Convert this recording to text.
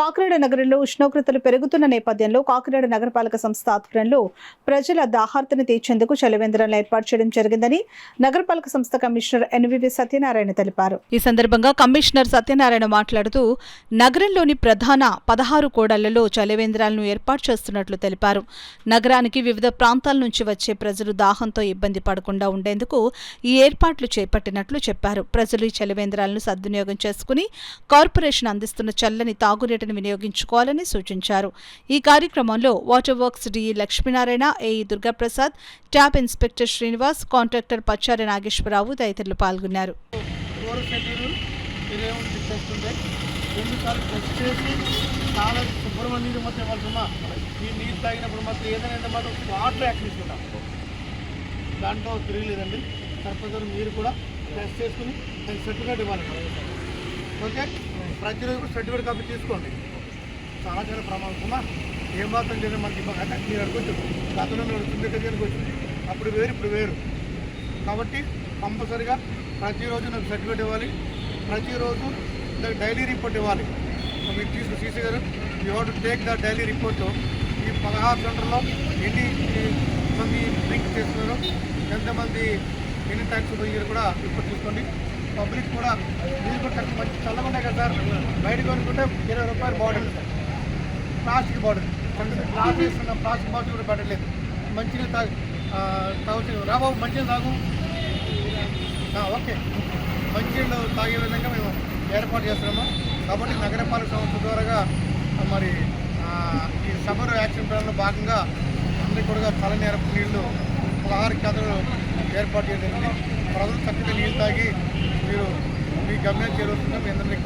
కాకినాడ నగరంలో ఉష్ణోగ్రతలు పెరుగుతున్న నేపథ్యంలో కాకినాడ నగరపాలక సంస్థ ఆధ్వర్యంలో ప్రజల దాహార్తిని తీర్చేందుకు చలివేంద్రాలను ఏర్పాటు చేయడం జరిగిందని నగరపాలక సంస్థ కమిషనర్ ఎన్వివి సత్యనారాయణ తెలిపారు. ఈ సందర్భంగా కమిషనర్ సత్యనారాయణ మాట్లాడుతూ నగరంలోని ప్రధాన 16 కూడళ్లలో చలివేంద్రాలను ఏర్పాటు చేస్తున్నట్లు తెలిపారు. నగరానికి వివిధ ప్రాంతాల నుంచి వచ్చే ప్రజలు దాహంతో ఇబ్బంది పడకుండా ఉండేందుకు ఈ ఏర్పాట్లు చేపట్టినట్లు చెప్పారు. ప్రజలు ఈ చలివేంద్రాలను సద్వినియోగం చేసుకుని కార్పొరేషన్ అందిస్తున్న చల్లని తాగునీటిని వినియోగించుకోవాలని సూచించారు. ఈ కార్యక్రమంలో water works DE Lakshminarayana, AE Durgaprasad, tap inspector Srinivas, contractor Pachari Nageswararao తదితరులు పాల్గొన్నారు. దాంట్లో తిరగలేదండి. సర్పంచ్ మీరు కూడా టెస్ట్ చేసుకుని సర్టిఫికేట్ ఇవ్వాలి. ఓకే, ప్రతిరోజు కూడా సర్టిఫికేట్ కాపీ తీసుకోండి. చాలా చాలా ప్రమాదమా ఏమాత్రం చేయడం మనకి మీరు అడుగుతుంది. గతంలో దగ్గరికి వచ్చింది, అప్పుడు వేరు ఇప్పుడు వేరు. కాబట్టి కంపల్సరీగా ప్రతిరోజు నాకు సర్టిఫికేట్ ఇవ్వాలి. ప్రతిరోజు డైలీ రిపోర్ట్ ఇవ్వాలి. మీరు తీసుకుని సీసీ గారు you have to take the daily report. ఈ 16 సెంటర్లో ఎన్ని మంది డ్రింక్ చేస్తున్నారు, ఎంతమంది ఎన్ని ట్యాక్స్ పోయారు కూడా రిపోర్ట్ తీసుకోండి. పబ్లిక్ కూడా మీరు కూడా మంచి చల్లగా ఉన్నాయి కదా సార్. బయటకు కొనుక్కుంటే 20 రూపాయలు బాటిల్, ప్లాస్టిక్ బాటిల్, గ్లాస్ వేస్తున్న ప్లాస్టిక్ బాటిల్ కూడా పెట్టలేదు. మంచిగా తాగుతుంది రా బాబు, మంచిగా తాగు. ఓకే, మంచిగా తాగే విధంగా మేము ఏర్పాటు చేస్తున్నాము. కాబట్టి నగరపాలక సంస్థ ద్వారా మరి ఈ సమ్మర్ యాక్షన్ ప్లాన్లో భాగంగా అందరికీ కూడా చల్లని నీళ్లు 16 కేంద్రాలు ఏర్పాటు చేయడం జరిగింది. ప్రజలు చక్కగా నీళ్ళు తాగి మీరు మీ గమ్యం చేరుతుందని మీ అందరినీ